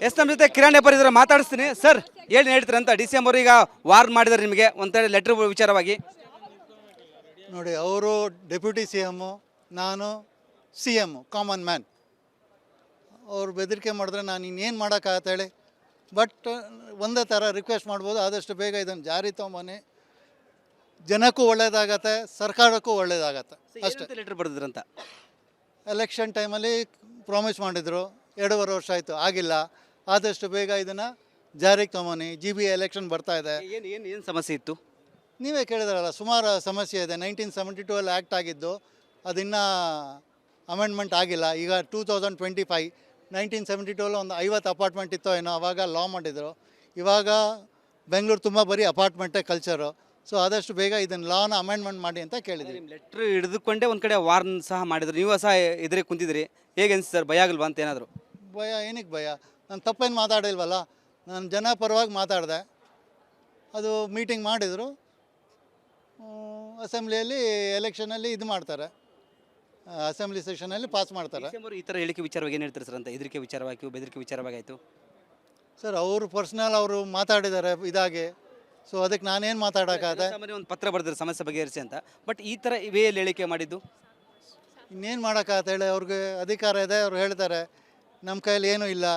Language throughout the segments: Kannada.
ನಮ್ಮ ಜೊತೆ ಕಿರಣ್ ಹೆಬ್ಬಾರ್ ಇದ್ರೆ ಮಾತಾಡಿಸ್ತೀನಿ. ಸರ್, ಏನು ಹೇಳ್ತೀರಿ ಅಂತ ಡಿಸಿಎಂ ಅವರು ಈಗ ವಾರ್ನ್ ಮಾಡಿದ್ದಾರೆ ನಿಮಗೆ ಒಂಥರ ಲೆಟರ್ ವಿಚಾರವಾಗಿ? ನೋಡಿ, ಅವರು ಡೆಪ್ಯೂಟಿ ಸಿ ಎಮ್ಮು, ನಾನು ಸಿ ಎಮ್ಮು, ಕಾಮನ್ ಮ್ಯಾನ್. ಅವ್ರು ಬೆದರಿಕೆ ಮಾಡಿದ್ರೆ ನಾನು ಇನ್ನೇನು ಮಾಡೋಕ್ಕಾಗತ್ತೆ ಹೇಳಿ. ಬಟ್ ಒಂದೇ ಥರ ರಿಕ್ವೆಸ್ಟ್ ಮಾಡ್ಬೋದು, ಆದಷ್ಟು ಬೇಗ ಇದನ್ನು ಜಾರಿ ತೊಗೊಂಬನ್ನಿ. ಜನಕ್ಕೂ ಒಳ್ಳೇದಾಗತ್ತೆ, ಸರ್ಕಾರಕ್ಕೂ ಒಳ್ಳೇದಾಗತ್ತೆ ಅಷ್ಟೇ. ಲೆಟರ್ ಬರೆದ್ರಂತ ಎಲೆಕ್ಷನ್ ಟೈಮಲ್ಲಿ ಪ್ರಾಮಿಸ್ ಮಾಡಿದರು, 2.5 ವರ್ಷ ಆಯಿತು, ಆಗಿಲ್ಲ. ಆದಷ್ಟು ಬೇಗ ಇದನ್ನು ಜಾರಿಗೆ ತೊಗೊಂಬನ್ನಿ. GB ಎಲೆಕ್ಷನ್ ಬರ್ತಾಯಿದೆ. ಏನು ಸಮಸ್ಯೆ ಇತ್ತು? ನೀವೇ ಕೇಳಿದ್ರಲ್ಲ, ಸುಮಾರು ಸಮಸ್ಯೆ ಇದೆ. 1972 ಆ್ಯಕ್ಟ್ ಆಗಿದ್ದು, ಅದಿನ್ನೂ ಅಮೆಂಡ್ಮೆಂಟ್ ಆಗಿಲ್ಲ. ಈಗ 2025, 1972 ಒಂದು 50 ಅಪಾರ್ಟ್ಮೆಂಟ್ ಇತ್ತೋ ಏನೋ, ಆವಾಗ ಲಾ ಮಾಡಿದರು. ಇವಾಗ ಬೆಂಗಳೂರು ತುಂಬ ಬರೀ ಅಪಾರ್ಟ್ಮೆಂಟೇ ಕಲ್ಚರು. ಸೊ ಆದಷ್ಟು ಬೇಗ ಇದನ್ನು ಲಾನ ಅಮೆಂಡ್ಮೆಂಟ್ ಮಾಡಿ ಅಂತ ಕೇಳಿದ್ವಿ. ಲೆಟ್ರ್ ಹಿಡಿದುಕೊಂಡೇ ಒಂದು ಕಡೆ ವಾರ್ನ್ ಸಹ ಮಾಡಿದ್ರು, ನೀವು ಸಹ ಎದುರೇ ಕುಂತಿದ್ರಿ. ಹೇಗೆ ಅನಿಸ್ತು ಸರ್? ಭಯ ಆಗಲ್ವಾ ಅಂತ ಏನಾದರೂ? ಭಯ ಏನಕ್ಕೆ ಭಯ? ನಾನು ತಪ್ಪೇನು ಮಾತಾಡಿಲ್ವಲ್ಲ. ನಾನು ಜನ ಪರವಾಗಿ ಮಾತಾಡಿದೆ. ಅದು ಮೀಟಿಂಗ್ ಮಾಡಿದರು. ಅಸೆಂಬ್ಲಿಯಲ್ಲಿ ಎಲೆಕ್ಷನಲ್ಲಿ ಇದು ಮಾಡ್ತಾರೆ, ಅಸೆಂಬ್ಲಿ ಸೆಷನಲ್ಲಿ ಪಾಸ್ ಮಾಡ್ತಾರೆ. ಈ ಥರ ಹೇಳಿಕೆ ವಿಚಾರವಾಗಿ ಏನು ಹೇಳ್ತಾರೆ ಸರ್ ಅಂತ? ಹೆದರಿಕೆ ವಿಚಾರವಾಗಿ, ಬೆದರಿಕೆ ವಿಚಾರವಾಗಿ ಆಯಿತು ಸರ್. ಅವರು ಪರ್ಸ್ನಲ್ ಅವರು ಮಾತಾಡಿದ್ದಾರೆ ಇದಾಗೆ. ಸೊ ಅದಕ್ಕೆ ನಾನೇನು ಮಾತಾಡೋಕ್ಕಾಗತ್ತೆ? ಒಂದು ಪತ್ರ ಬರೆದ್ರೆ ಸಮಸ್ಯೆ ಬಗೆಹರಿಸಿ ಅಂತ. ಬಟ್ ಈ ಥರ ವೇಯಲ್ಲಿ ಹೇಳಿಕೆ ಮಾಡಿದ್ದು ಇನ್ನೇನು ಮಾಡೋಕ್ಕಾಗತ್ತೆ ಹೇಳಿ. ಅವ್ರಿಗೆ ಅಧಿಕಾರ ಇದೆ, ಅವ್ರು ಹೇಳ್ತಾರೆ. ನಮ್ಮ ಕೈಯಲ್ಲಿ ಏನೂ ಇಲ್ಲ.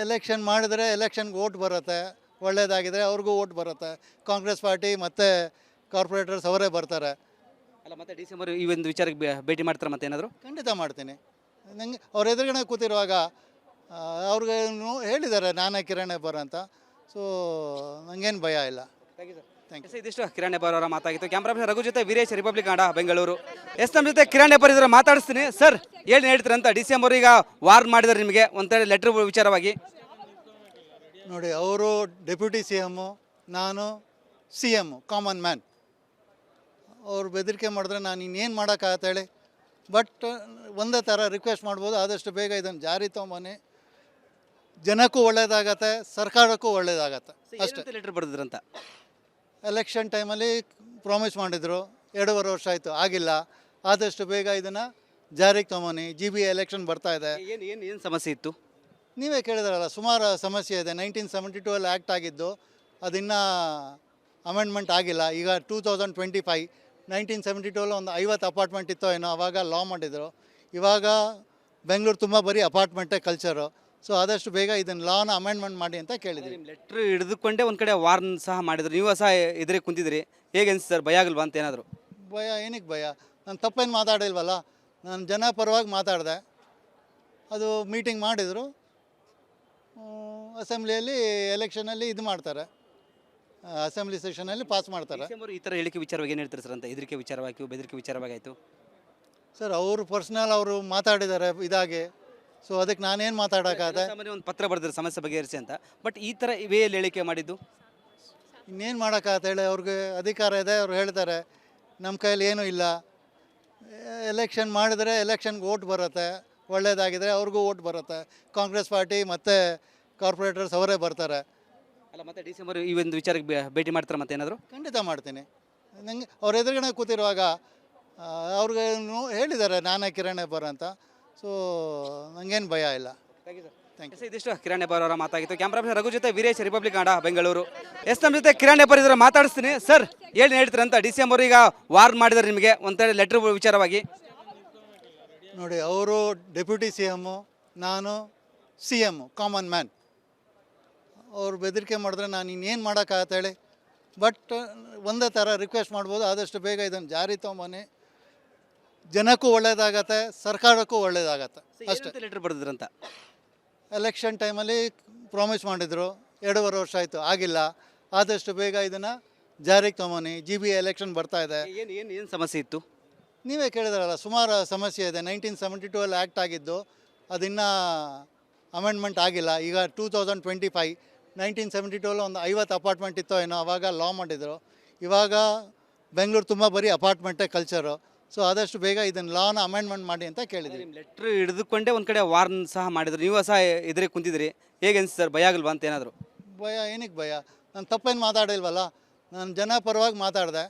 ಎಲೆಕ್ಷನ್ ಮಾಡಿದರೆ ಎಲೆಕ್ಷನ್ಗೆ ಓಟ್ ಬರುತ್ತೆ, ಒಳ್ಳೇದಾಗಿದ್ದರೆ ಅವ್ರಿಗೂ ಓಟ್ ಬರುತ್ತೆ. ಕಾಂಗ್ರೆಸ್ ಪಾರ್ಟಿ ಮತ್ತು ಕಾರ್ಪೊರೇಟರ್ಸ್ ಅವರೇ ಬರ್ತಾರೆ. ಅಲ್ಲ, ಮತ್ತೆ ಡಿಸೆಂಬರ್ ಈ ಒಂದು ವಿಚಾರಕ್ಕೆ ಭೇಟಿ ಮಾಡ್ತಾರೆ ಮತ್ತೆ ಏನಾದರೂ? ಖಂಡಿತ ಮಾಡ್ತೀನಿ. ನನಗೆ ಅವ್ರ ಎದುರುಗಡೆ ಕೂತಿರುವಾಗ ಅವ್ರಿಗೆ ಹೇಳಿದ್ದಾರೆ ನಾನೇ ಕಿರಣ್ ಹೆಬ್ಬಾರ್ ಅಂತ. ಸೊ ನನಗೇನು ಭಯ ಇಲ್ಲ. Thank you. ಇದಿಷ್ಟು ಕಿರಣ್ ಹೆಬ್ಬಾರ್ ಅವರ ಮಾತಾಗಿತ್ತು. ಕ್ಯಾಮ್ರಾ ರಘು ಜೊತೆ ವೀರೇಶ್, ರಿಪಬ್ಲಿಕ್ ಕನ್ನಡ, ಬೆಂಗಳೂರು. ನಮ್ಮ ಜೊತೆ ಕಿರಣ್ ಹೆಬ್ಬಾರ್ ಇದ್ರೆ ಮಾತಾಡಿಸ್ತೀನಿ. ಸರ್, ಏನು ಹೇಳ್ತೀರಿ ಅಂತ ಡಿಸಿಎಂ ಅವರು ಈಗ ವಾರ್ನ್ ಮಾಡಿದ್ದಾರೆ ನಿಮಗೆ ಒಂಥರ ಲೆಟರ್ ವಿಚಾರವಾಗಿ? ನೋಡಿ, ಅವರು ಡೆಪ್ಯೂಟಿ ಸಿ ಎಮ್ಮು, ನಾನು ಸಿ ಎಮ್ಮು, ಕಾಮನ್ ಮ್ಯಾನ್. ಅವ್ರು ಬೆದರಿಕೆ ಮಾಡಿದ್ರೆ ನಾನು ಇನ್ನೇನು ಮಾಡೋಕ್ಕಾಗತ್ತೆ ಹೇಳಿ. ಬಟ್ ಒಂದೇ ಥರ ರಿಕ್ವೆಸ್ಟ್ ಮಾಡ್ಬೋದು, ಆದಷ್ಟು ಬೇಗ ಇದನ್ನು ಜಾರಿ ತೊಗೊಂಬನ್ನಿ. ಜನಕ್ಕೂ ಒಳ್ಳೇದಾಗತ್ತೆ, ಸರ್ಕಾರಕ್ಕೂ ಒಳ್ಳೇದಾಗತ್ತೆ ಅಷ್ಟೇ. ಲೆಟರ್ ಬರೆದ್ರಂತ ಎಲೆಕ್ಷನ್ ಟೈಮಲ್ಲಿ ಪ್ರಾಮಿಸ್ ಮಾಡಿದರು, 2.5 ವರ್ಷ ಆಯಿತು, ಆಗಿಲ್ಲ. ಆದಷ್ಟು ಬೇಗ ಇದನ್ನು ಜಾರಿಗೆ ತೊಗೊಂಬನ್ನಿ. GB ಎಲೆಕ್ಷನ್ ಬರ್ತಾಯಿದೆ. ಏನು ಸಮಸ್ಯೆ ಇತ್ತು? ನೀವೇ ಕೇಳಿದ್ರಲ್ಲ, ಸುಮಾರು ಸಮಸ್ಯೆ ಇದೆ. 1972 ಆ್ಯಕ್ಟ್ ಆಗಿದ್ದು, ಅದಿನ್ನೂ ಅಮೆಂಡ್ಮೆಂಟ್ ಆಗಿಲ್ಲ. ಈಗ 2025, 1972 ಒಂದು 50 ಅಪಾರ್ಟ್ಮೆಂಟ್ ಇತ್ತೋ ಏನೋ, ಆವಾಗ ಲಾ ಮಾಡಿದರು. ಇವಾಗ ಬೆಂಗಳೂರು ತುಂಬ ಬರೀ ಅಪಾರ್ಟ್ಮೆಂಟೇ ಕಲ್ಚರು. ಸೊ ಆದಷ್ಟು ಬೇಗ ಇದನ್ನು ಲಾನ ಅಮೆಂಡ್ಮೆಂಟ್ ಮಾಡಿ ಅಂತ ಕೇಳಿದ್ವಿ. ಲೆಟ್ರ್ ಹಿಡಿದುಕೊಂಡೇ ಒಂದು ಕಡೆ ವಾರ್ನ್ ಸಹ ಮಾಡಿದ್ರು, ನೀವು ಸಹ ಎದುರೇ ಕುಂತಿದ್ರಿ. ಹೇಗೆ ಅನಿಸ್ತು ಸರ್? ಭಯ ಆಗಲ್ವಾ ಅಂತ ಏನಾದರೂ? ಭಯ ಏನಕ್ಕೆ ಭಯ? ನಾನು ತಪ್ಪೇನು ಮಾತಾಡಿಲ್ವಲ್ಲ. ನಾನು ಜನ ಪರವಾಗಿ ಮಾತಾಡಿದೆ. ಅದು ಮೀಟಿಂಗ್ ಮಾಡಿದರು. ಅಸೆಂಬ್ಲಿಯಲ್ಲಿ ಎಲೆಕ್ಷನಲ್ಲಿ ಇದು ಮಾಡ್ತಾರೆ, ಅಸೆಂಬ್ಲಿ ಸೆಷನಲ್ಲಿ ಪಾಸ್ ಮಾಡ್ತಾರೆ. ಈ ಥರ ಹೇಳಿಕೆ ವಿಚಾರವಾಗಿ ಏನು ಹೇಳ್ತಾರೆ ಸರ್ ಅಂತ? ಹೆದರಿಕೆ ವಿಚಾರವಾಗಿ, ಬೆದರಿಕೆ ವಿಚಾರವಾಗಿ ಆಯಿತು ಸರ್. ಅವರು ಪರ್ಸ್ನಲ್ ಅವರು ಮಾತಾಡಿದ್ದಾರೆ ಇದಾಗೆ. ಸೊ ಅದಕ್ಕೆ ನಾನೇನು ಮಾತಾಡೋಕ್ಕಾಗತ್ತೆ? ಒಂದು ಪತ್ರ ಬರೆದ್ರೆ ಸಮಸ್ಯೆ ಬಗೆಹರಿಸಿ ಅಂತ. ಬಟ್ ಈ ಥರ ವೇಯಲ್ಲಿ ಹೇಳಿಕೆ ಮಾಡಿದ್ದು ಇನ್ನೇನು ಮಾಡೋಕ್ಕಾಗತ್ತೆ ಹೇಳಿ. ಅವ್ರಿಗೆ ಅಧಿಕಾರ ಇದೆ, ಅವ್ರು ಹೇಳ್ತಾರೆ. ನಮ್ಮ ಕೈಯಲ್ಲಿ ಏನೂ ಇಲ್ಲ. ಎಲೆಕ್ಷನ್ ಮಾಡಿದರೆ ಎಲೆಕ್ಷನ್ಗೆ ಓಟ್ ಬರುತ್ತೆ, ಒಳ್ಳೇದಾಗಿದ್ದರೆ ಅವ್ರಿಗೂ ಓಟ್ ಬರುತ್ತೆ. ಕಾಂಗ್ರೆಸ್ ಪಾರ್ಟಿ ಮತ್ತು ಕಾರ್ಪೊರೇಟರ್ಸ್ ಅವರೇ ಬರ್ತಾರೆ. ಅಲ್ಲ, ಮತ್ತೆ ಡಿಸೆಂಬರ್ ಈ ಒಂದು ವಿಚಾರಕ್ಕೆ ಭೇಟಿ ಮಾಡ್ತಾರೆ ಮತ್ತೆ ಏನಾದರೂ? ಖಂಡಿತ ಮಾಡ್ತೀನಿ. ನನಗೆ ಅವ್ರ ಎದುರುಗಡೆ ಕೂತಿರುವಾಗ ಅವ್ರಿಗೆ ಹೇಳಿದ್ದಾರೆ ನಾನೇ ಕಿರಣ್ ಹೆಬ್ಬಾರ್ ಅಂತ. ಸೊ ನನಗೇನು ಭಯ ಇಲ್ಲ. Thank you. ಇದಿಷ್ಟು ಕಿರಣ್ ಹೆಬ್ಬಾರ್ ಅವರ ಮಾತಾಗಿತ್ತು. ಕ್ಯಾಮ್ರಾ ರಘು ಜೊತೆ ವೀರೇಶ್, ರಿಪಬ್ಲಿಕ್ ಕನ್ನಡ, ಬೆಂಗಳೂರು. ನಮ್ಮ ಜೊತೆ ಕಿರಣ್ ಹೆಬ್ಬಾರ್ ಇದ್ರೆ ಮಾತಾಡಿಸ್ತೀನಿ. ಸರ್, ಏನು ಹೇಳ್ತೀರಿ ಅಂತ ಡಿಸಿಎಂ ಅವರು ಈಗ ವಾರ್ನ್ ಮಾಡಿದ್ದಾರೆ ನಿಮಗೆ ಒಂಥರ ಲೆಟರ್ ವಿಚಾರವಾಗಿ? ನೋಡಿ, ಅವರು ಡೆಪ್ಯೂಟಿ ಸಿ ಎಮ್ಮು, ನಾನು ಸಿ ಎಮ್ಮು, ಕಾಮನ್ ಮ್ಯಾನ್. ಅವ್ರು ಬೆದರಿಕೆ ಮಾಡಿದ್ರೆ ನಾನು ಇನ್ನೇನು ಮಾಡೋಕ್ಕಾಗತ್ತೆ ಹೇಳಿ. ಬಟ್ ಒಂದೇ ಥರ ರಿಕ್ವೆಸ್ಟ್ ಮಾಡ್ಬೋದು, ಆದಷ್ಟು ಬೇಗ ಇದನ್ನು ಜಾರಿ ತೊಗೊಂಬನ್ನಿ. ಜನಕ್ಕೂ ಒಳ್ಳೇದಾಗತ್ತೆ, ಸರ್ಕಾರಕ್ಕೂ ಒಳ್ಳೇದಾಗತ್ತೆ ಅಷ್ಟೇ. ಲೆಟರ್ ಬರೆದ್ರಂತ ಎಲೆಕ್ಷನ್ ಟೈಮಲ್ಲಿ ಪ್ರಾಮಿಸ್ ಮಾಡಿದರು, 2.5 ವರ್ಷ ಆಯಿತು, ಆಗಿಲ್ಲ. ಆದಷ್ಟು ಬೇಗ ಇದನ್ನು ಜಾರಿಗೆ ತೊಗೊಂಬನ್ನಿ. GB ಎಲೆಕ್ಷನ್ ಬರ್ತಾಯಿದೆ. ಏನು ಸಮಸ್ಯೆ ಇತ್ತು? ನೀವೇ ಕೇಳಿದ್ರಲ್ಲ, ಸುಮಾರು ಸಮಸ್ಯೆ ಇದೆ. 1972 ಆ್ಯಕ್ಟ್ ಆಗಿದ್ದು, ಅದಿನ್ನೂ ಅಮೆಂಡ್ಮೆಂಟ್ ಆಗಿಲ್ಲ. ಈಗ 2025, 1972 ಒಂದು 50 ಅಪಾರ್ಟ್ಮೆಂಟ್ ಇತ್ತೋ ಏನೋ, ಆವಾಗ ಲಾ ಮಾಡಿದರು. ಇವಾಗ ಬೆಂಗಳೂರು ತುಂಬ ಬರೀ ಅಪಾರ್ಟ್ಮೆಂಟೇ ಕಲ್ಚರು. ಸೊ ಆದಷ್ಟು ಬೇಗ ಇದನ್ನು ಲಾನ ಅಮೆಂಡ್ಮೆಂಟ್ ಮಾಡಿ ಅಂತ ಕೇಳಿದ್ವಿ. ಲೆಟ್ರ್ ಹಿಡಿದುಕೊಂಡೇ ಒಂದು ಕಡೆ ವಾರ್ನ್ ಸಹ ಮಾಡಿದ್ರು, ನೀವು ಸಹ ಎದುರೇ ಕುಂತಿದ್ರಿ. ಹೇಗೆ ಅನಿಸ್ತು ಸರ್? ಭಯ ಆಗಲ್ವಾ ಅಂತ ಏನಾದರೂ? ಭಯ ಏನಕ್ಕೆ ಭಯ? ನಾನು ತಪ್ಪೇನು ಮಾತಾಡಿಲ್ವಲ್ಲ. ನಾನು ಜನ ಪರವಾಗಿ ಮಾತಾಡಿದೆ.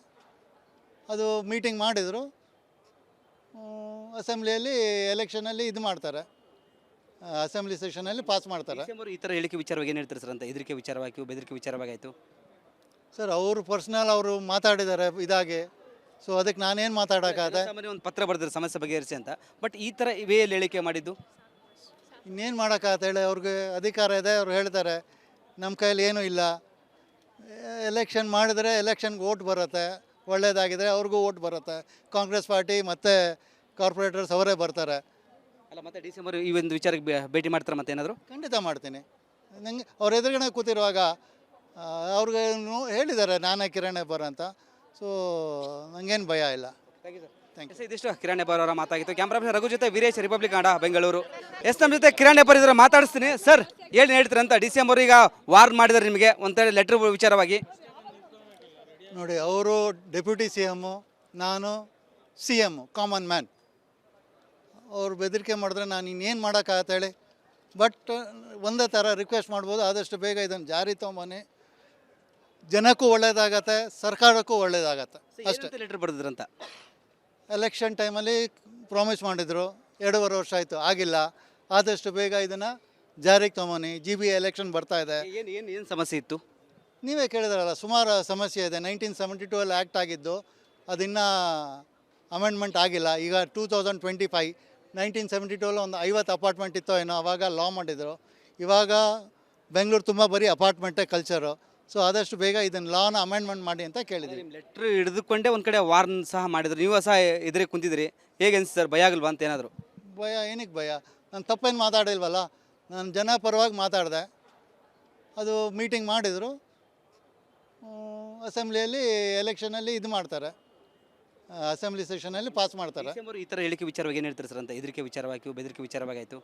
ಅದು ಮೀಟಿಂಗ್ ಮಾಡಿದರು. ಅಸೆಂಬ್ಲಿಯಲ್ಲಿ ಎಲೆಕ್ಷನಲ್ಲಿ ಇದು ಮಾಡ್ತಾರೆ, ಅಸೆಂಬ್ಲಿ ಸೆಷನಲ್ಲಿ ಪಾಸ್ ಮಾಡ್ತಾರೆ. ಡಿಸೆಂಬರ್ ಈ ಥರ ಹೇಳಿಕೆ ವಿಚಾರವಾಗಿ ಏನು ಹೇಳ್ತಾರೆ ಸರ್ ಅಂತ ಹೆದರಿಕೆ ವಿಚಾರವಾಗಿ ಬೆದರಿಕೆ ವಿಚಾರವಾಗಿ ಆಯಿತು. ಸರ್ ಅವರು ಪರ್ಸ್ನಲ್ ಅವರು ಮಾತಾಡಿದ್ದಾರೆ ಇದಾಗೆ, ಸೊ ಅದಕ್ಕೆ ನಾನೇನು ಮಾತಾಡೋಕ್ಕಾಗತ್ತೆ. ಸಾಮಾನ್ಯ ಒಂದು ಪತ್ರ ಬರೆದ್ರೆ ಸಮಸ್ಯೆ ಬಗೆಹರಿಸಿ ಅಂತ, ಬಟ್ ಈ ಥರ ವೇಯಲ್ಲಿ ಹೇಳಿಕೆ ಮಾಡಿದ್ದು ಇನ್ನೇನು ಮಾಡೋಕ್ಕಾಗತ್ತೆ ಹೇಳಿ, ಅವ್ರಿಗೆ ಅಧಿಕಾರ ಇದೆ, ಅವ್ರು ಹೇಳ್ತಾರೆ ನಮ್ಮ ಕೈಯಲ್ಲಿ ಏನೂ ಇಲ್ಲ. ಎಲೆಕ್ಷನ್ ಮಾಡಿದ್ರೆ ಎಲೆಕ್ಷನ್ಗೆ ಓಟ್ ಬರುತ್ತೆ, ಒಳ್ಳೇದಾಗಿದ್ದರೆ ಅವ್ರಿಗೂ ಓಟ್ ಬರುತ್ತೆ. ಕಾಂಗ್ರೆಸ್ ಪಾರ್ಟಿ ಮತ್ತು ಕಾರ್ಪೊರೇಟರ್ಸ್ ಅವರೇ ಬರ್ತಾರೆ. ಅಲ್ಲ ಮತ್ತೆ ಡಿಸೆಂಬರ್ ಈ ಒಂದು ವಿಚಾರಕ್ಕೆ ಭೇಟಿ ಮಾಡ್ತಾರೆ ಮತ್ತೆ ಏನಾದರೂ? ಖಂಡಿತ ಮಾಡ್ತೀನಿ. ನನಗೆ ಅವ್ರ ಎದುರುಗಡೆ ಕೂತಿರುವಾಗ ಅವ್ರಿಗೆ ಹೇಳಿದ್ದಾರೆ ನಾನೇ ಕಿರಣ್ ಹೆಬ್ಬಾರ್ ಅಂತ, ಸೊ ನನಗೇನು ಭಯ ಇಲ್ಲ. Thank you. ಇದಿಷ್ಟು ಕಿರಣ್ ಹೆಬ್ಬಾರ್ ಅವರ ಮಾತಾಗಿತ್ತು. ಕ್ಯಾಮ್ರಾ ರಘು ಜೊತೆ ವೀರೇಶ್, ರಿಪಬ್ಲಿಕ್ ಕನ್ನಡ, ಬೆಂಗಳೂರು. ನಮ್ಮ ಜೊತೆ ಕಿರಣ್ ಹೆಬ್ಬಾರ್ ಇದ್ರೆ ಮಾತಾಡಿಸ್ತೀನಿ. ಸರ್ ಏನು ಹೇಳ್ತೀರ ಅಂತ ಡಿಸೆಂಬರ್ ಈಗ ವಾರ್ನ್ ಮಾಡಿದ್ದಾರೆ ನಿಮಗೆ ಒಂಥರ ಲೆಟ್ರ್ ವಿಚಾರವಾಗಿ? ನೋಡಿ, ಅವರು ಡೆಪ್ಯೂಟಿ ಸಿ ಎಮ್ಮು, ನಾನು ಸಿ ಎಮ್ಮು, ಕಾಮನ್ ಮ್ಯಾನ್. ಅವ್ರು ಬೆದರಿಕೆ ಮಾಡಿದ್ರೆ ನಾನು ಇನ್ನೇನು ಮಾಡೋಕ್ಕಾಗತ್ತೆ ಹೇಳಿ. ಬಟ್ ಒಂದೇ ಥರ ರಿಕ್ವೆಸ್ಟ್ ಮಾಡ್ಬೋದು, ಆದಷ್ಟು ಬೇಗ ಇದನ್ನು ಜಾರಿ ತೊಗೊಂಬನ್ನಿ. ಜನಕ್ಕೂ ಒಳ್ಳೇದಾಗತ್ತೆ, ಸರ್ಕಾರಕ್ಕೂ ಒಳ್ಳೇದಾಗತ್ತೆ ಅಷ್ಟೇ. ಲೆಟ್ರ್ ಬರೆದ್ರಂತ ಎಲೆಕ್ಷನ್ ಟೈಮಲ್ಲಿ ಪ್ರಾಮಿಸ್ ಮಾಡಿದರು, 2.5 ವರ್ಷ ಆಯಿತು, ಆಗಿಲ್ಲ. ಆದಷ್ಟು ಬೇಗ ಇದನ್ನು ಜಾರಿಗೆ ತೊಗೊಂಬನ್ನಿ. GB ಎಲೆಕ್ಷನ್ ಬರ್ತಾ ಇದೆ. ಏನು ಸಮಸ್ಯೆ ಇತ್ತು? ನೀವೇ ಕೇಳಿದ್ರಲ್ಲ, ಸುಮಾರು ಸಮಸ್ಯೆ ಇದೆ. 1972 ಆ್ಯಕ್ಟ್ ಆಗಿದ್ದು, ಅದಿನ್ನೂ ಅಮೆಂಡ್ಮೆಂಟ್ ಆಗಿಲ್ಲ. ಈಗ 2025, 1972 ಒಂದು 50 ಅಪಾರ್ಟ್ಮೆಂಟ್ ಇತ್ತೋ ಏನೋ, ಆವಾಗ ಲಾ ಮಾಡಿದರು. ಇವಾಗ ಬೆಂಗಳೂರು ತುಂಬ ಬರೀ ಅಪಾರ್ಟ್ಮೆಂಟೇ ಕಲ್ಚರು. ಸೊ ಆದಷ್ಟು ಬೇಗ ಇದನ್ನು ಲಾನ ಅಮೆಂಡ್ಮೆಂಟ್ ಮಾಡಿ ಅಂತ ಕೇಳಿದ್ವಿ. ನಿಮ್ಮ ಲೆಟ್ರ್ ಹಿಡಿದುಕೊಂಡೇ ಒಂದು ಕಡೆ ವಾರ್ನ್ ಸಹ ಮಾಡಿದ್ರು, ನೀವು ಸಹ ಎದುರಿಗೆ ಕುಂತಿದ್ರಿ. ಹೇಗೆ ಅನ್ಸುತ್ತೆ ಸರ್, ಭಯ ಆಗಲ್ವಾ ಅಂತ ಏನಾದರೂ? ಭಯ ಏನಕ್ಕೆ ಭಯ? ನಾನು ತಪ್ಪೇನು ಮಾತಾಡಿಲ್ವಲ್ಲ, ನಾನು ಜನ ಪರವಾಗಿ ಮಾತಾಡಿದೆ. ಅದು ಮೀಟಿಂಗ್ ಮಾಡಿದರು, ಅಸೆಂಬ್ಲಿಯಲ್ಲಿ ಎಲೆಕ್ಷನಲ್ಲಿ ಇದು ಮಾಡ್ತಾರೆ, ಅಸೆಂಬ್ಲಿ ಸೆಷನಲ್ಲಿ ಪಾಸ್ ಮಾಡ್ತಾರೆ. ಡಿಸೆಂಬರ್ ಈ ಥರ ಹೇಳಿಕೆ ವಿಚಾರವಾಗಿ ಏನು ಹೇಳ್ತಾರೆ ಸರ್ ಅಂತ ಹೆದರಿಕೆ ವಿಚಾರವಾಗಿ ಬೆದರಿಕೆ ವಿಚಾರವಾಗಿ ಆಯಿತು?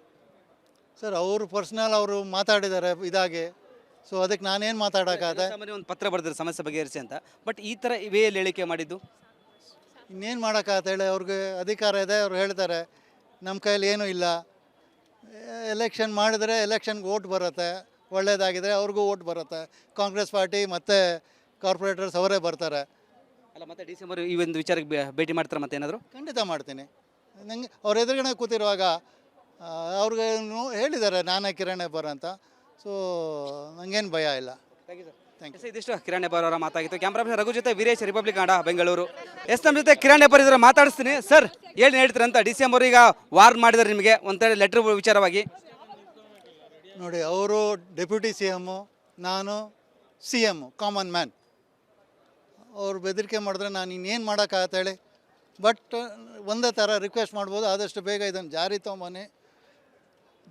ಸರ್ ಅವರು ಪರ್ಸ್ನಲ್ ಅವರು ಮಾತಾಡಿದ್ದಾರೆ ಇದಾಗೆ, ಸೊ ಅದಕ್ಕೆ ನಾನೇನು ಮಾತಾಡೋಕ್ಕಾಗತ್ತೆ. ಸಾಮಾನ್ಯ ಒಂದು ಪತ್ರ ಬರೆದ್ರೆ ಸಮಸ್ಯೆ ಬಗೆಹರಿಸಿ ಅಂತ, ಬಟ್ ಈ ಥರ ವೇಯಲ್ಲಿ ಹೇಳಿಕೆ ಮಾಡಿದ್ದು ಇನ್ನೇನು ಮಾಡೋಕ್ಕಾಗತ್ತೆ ಹೇಳಿ, ಅವ್ರಿಗೆ ಅಧಿಕಾರ ಇದೆ, ಅವ್ರು ಹೇಳ್ತಾರೆ ನಮ್ಮ ಕೈಯಲ್ಲಿ ಏನೂ ಇಲ್ಲ. ಎಲೆಕ್ಷನ್ ಮಾಡಿದ್ರೆ ಎಲೆಕ್ಷನ್ಗೆ ಓಟ್ ಬರುತ್ತೆ, ಒಳ್ಳೇದಾಗಿದ್ದರೆ ಅವ್ರಿಗೂ ಓಟ್ ಬರುತ್ತೆ. ಕಾಂಗ್ರೆಸ್ ಪಾರ್ಟಿ ಮತ್ತು ಕಾರ್ಪೊರೇಟರ್ಸ್ ಅವರೇ ಬರ್ತಾರೆ. ಅಲ್ಲ ಮತ್ತೆ ಡಿಸೆಂಬರ್ ಈ ಒಂದು ವಿಚಾರಕ್ಕೆ ಭೇಟಿ ಮಾಡ್ತಾರೆ ಮತ್ತೆ ಏನಾದರೂ? ಖಂಡಿತ ಮಾಡ್ತೀನಿ. ನನಗೆ ಅವ್ರ ಎದುರುಗಡೆ ಕೂತಿರುವಾಗ ಅವ್ರಿಗೆ ಹೇಳಿದ್ದಾರೆ ನಾನೇ ಕಿರಣ್ ಹೆಬ್ಬಾರ್ ಅಂತ, ಸೊ ನನಗೇನು ಭಯ ಇಲ್ಲ. Thank you. ಇದಿಷ್ಟು ಕಿರಣ್ ಹೆಬ್ಬಾರ್ ಅವರ ಮಾತಾಗಿತ್ತು. ಕ್ಯಾಮ್ರಾ ರಘು ಜೊತೆ ವೀರೇಶ್, ರಿಪಬ್ಲಿಕ್ ಕನ್ನಡ, ಬೆಂಗಳೂರು. ನಮ್ಮ ಜೊತೆ ಕಿರಣ್ ಹೆಬ್ಬಾರ್ ಇದ್ರೆ ಮಾತಾಡಿಸ್ತೀನಿ. ಸರ್ ಏನು ಹೇಳ್ತೀರ ಅಂತ ಡಿಸೆಂಬರ್ ಈಗ ವಾರ್ನ್ ಮಾಡಿದ್ದಾರೆ ನಿಮಗೆ ಒಂಥರ ಲೆಟ್ರ್ ವಿಚಾರವಾಗಿ? ನೋಡಿ, ಅವರು ಡೆಪ್ಯೂಟಿ ಸಿ ಎಮ್ಮು, ನಾನು ಸಿ ಎಮ್ಮು, ಕಾಮನ್ ಮ್ಯಾನ್. ಅವ್ರು ಬೆದರಿಕೆ ಮಾಡಿದ್ರೆ ನಾನು ಇನ್ನೇನು ಮಾಡೋಕ್ಕಾಗತ್ತೆ ಹೇಳಿ. ಬಟ್ ಒಂದೇ ಥರ ರಿಕ್ವೆಸ್ಟ್ ಮಾಡ್ಬೋದು, ಆದಷ್ಟು ಬೇಗ ಇದನ್ನು ಜಾರಿ ತೊಗೊಂಬನ್ನಿ.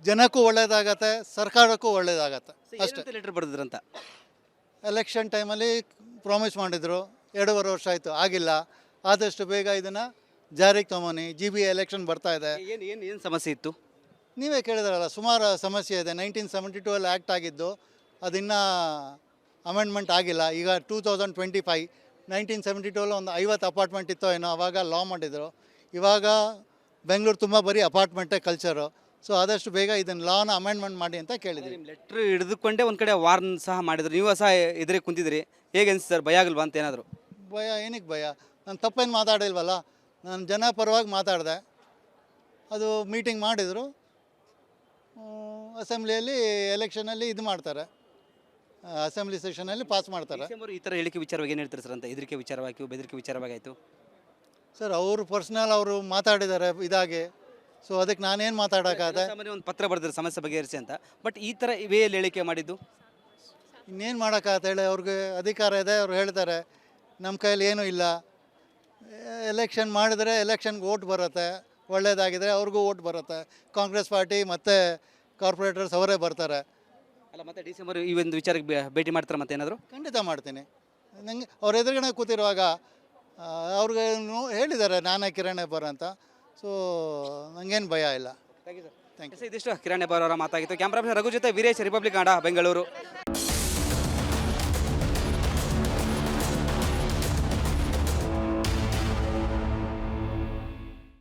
ಜನಕ್ಕೂ ಒಳ್ಳೇದಾಗತ್ತೆ, ಸರ್ಕಾರಕ್ಕೂ ಒಳ್ಳೇದಾಗತ್ತೆ ಅಷ್ಟೇ. ಲೆಟ್ರ್ ಬರೆದ್ರಂತ ಎಲೆಕ್ಷನ್ ಟೈಮಲ್ಲಿ ಪ್ರಾಮಿಸ್ ಮಾಡಿದರು, 2.5 ವರ್ಷ ಆಯಿತು, ಆಗಿಲ್ಲ. ಆದಷ್ಟು ಬೇಗ ಇದನ್ನು ಜಾರಿಗೆ ತೊಗೊಂಬನ್ನಿ. GB ಎಲೆಕ್ಷನ್ ಬರ್ತಾ ಇದೆ. ಏನು ಸಮಸ್ಯೆ ಇತ್ತು? ನೀವೇ ಕೇಳಿದ್ರಲ್ಲ, ಸುಮಾರು ಸಮಸ್ಯೆ ಇದೆ. 1972 ಆ್ಯಕ್ಟ್ ಆಗಿದ್ದು, ಅದಿನ್ನೂ ಅಮೆಂಡ್ಮೆಂಟ್ ಆಗಿಲ್ಲ. ಈಗ 2025, 1972 ಒಂದು 50 ಅಪಾರ್ಟ್ಮೆಂಟ್ ಇತ್ತೋ ಏನೋ, ಆವಾಗ ಲಾ ಮಾಡಿದರು. ಇವಾಗ ಬೆಂಗಳೂರು ತುಂಬ ಬರೀ ಅಪಾರ್ಟ್ಮೆಂಟೇ ಕಲ್ಚರು. ಸೊ ಆದಷ್ಟು ಬೇಗ ಇದನ್ನು ಲಾನ ಅಮೆಂಡ್ಮೆಂಟ್ ಮಾಡಿ ಅಂತ ಕೇಳಿದ್ವಿ. ನಿಮ್ಮ ಲೆಟ್ರ್ ಹಿಡಿದುಕೊಂಡೇ ಒಂದು ಕಡೆ ವಾರ್ನ್ ಸಹ ಮಾಡಿದ್ರು, ನೀವು ಸಹ ಎದುರಿಗೆ ಕುಂತಿದ್ರಿ. ಹೇಗೆ ಅನ್ಸುತ್ತೆ ಸರ್, ಭಯ ಆಗಲ್ವಾ ಅಂತ ಏನಾದರೂ? ಭಯ ಏನಕ್ಕೆ ಭಯ? ನಾನು ತಪ್ಪೇನು ಮಾತಾಡಿಲ್ವಲ್ಲ, ನಾನು ಜನ ಪರವಾಗಿ ಮಾತಾಡಿದೆ. ಅದು ಮೀಟಿಂಗ್ ಮಾಡಿದರು, ಅಸೆಂಬ್ಲಿಯಲ್ಲಿ ಎಲೆಕ್ಷನಲ್ಲಿ ಇದು ಮಾಡ್ತಾರೆ, ಅಸೆಂಬ್ಲಿ ಸೆಷನಲ್ಲಿ ಪಾಸ್ ಮಾಡ್ತಾರೆ. ಡಿಸೆಂಬರ್ ಈ ಥರ ಹೇಳಿಕೆ ವಿಚಾರವಾಗಿ ಏನು ಹೇಳ್ತಾರೆ ಸರ್ ಅಂತ ಹೆದರಿಕೆ ವಿಚಾರವಾಗಿ ಬೆದರಿಕೆ ವಿಚಾರವಾಗಿ ಆಯಿತು? ಸರ್ ಅವರು ಪರ್ಸ್ನಲ್ ಅವರು ಮಾತಾಡಿದ್ದಾರೆ ಇದಾಗೆ, ಸೊ ಅದಕ್ಕೆ ನಾನೇನು ಮಾತಾಡೋಕ್ಕಾಗತ್ತೆ. ಸಾಮಾನ್ಯ ಒಂದು ಪತ್ರ ಬರೆದ್ರೆ ಸಮಸ್ಯೆ ಬಗೆಹರಿಸಿ ಅಂತ, ಬಟ್ ಈ ಥರ ವೇಯಲ್ಲಿ ಹೇಳಿಕೆ ಮಾಡಿದ್ದು ಇನ್ನೇನು ಮಾಡೋಕ್ಕಾಗತ್ತೆ ಹೇಳಿ, ಅವ್ರಿಗೆ ಅಧಿಕಾರ ಇದೆ, ಅವ್ರು ಹೇಳ್ತಾರೆ ನಮ್ಮ ಕೈಯಲ್ಲಿ ಏನೂ ಇಲ್ಲ. ಎಲೆಕ್ಷನ್ ಮಾಡಿದ್ರೆ ಎಲೆಕ್ಷನ್ಗೆ ಓಟ್ ಬರುತ್ತೆ, ಒಳ್ಳೇದಾಗಿದ್ದರೆ ಅವ್ರಿಗೂ ಓಟ್ ಬರುತ್ತೆ. ಕಾಂಗ್ರೆಸ್ ಪಾರ್ಟಿ ಮತ್ತು ಕಾರ್ಪೊರೇಟರ್ಸ್ ಅವರೇ ಬರ್ತಾರೆ. ಅಲ್ಲ ಮತ್ತೆ ಡಿಸೆಂಬರ್ ಈ ಒಂದು ವಿಚಾರಕ್ಕೆ ಭೇಟಿ ಮಾಡ್ತಾರೆ ಮತ್ತೆ ಏನಾದರೂ? ಖಂಡಿತ ಮಾಡ್ತೀನಿ. ನನಗೆ ಅವ್ರ ಎದುರುಗಡೆ ಕೂತಿರುವಾಗ ಅವ್ರಿಗೆ ಹೇಳಿದ್ದಾರೆ ನಾನೇ ಕಿರಣ್ ಹೆಬ್ಬಾರ್ ಅಂತ, ಸೊ ನನಗೇನು ಭಯ ಇಲ್ಲ. Thank you. ಇದಿಷ್ಟು ಕಿರಣ್ ಹೆಬ್ಬಾರ್ ಅವರ ಮಾತಾಗಿತ್ತು. ಕ್ಯಾಮ್ರಾ ರಘು ಜೊತೆ ವೀರೇಶ್, ರಿಪಬ್ಲಿಕ್ ಕನ್ನಡ, ಬೆಂಗಳೂರು.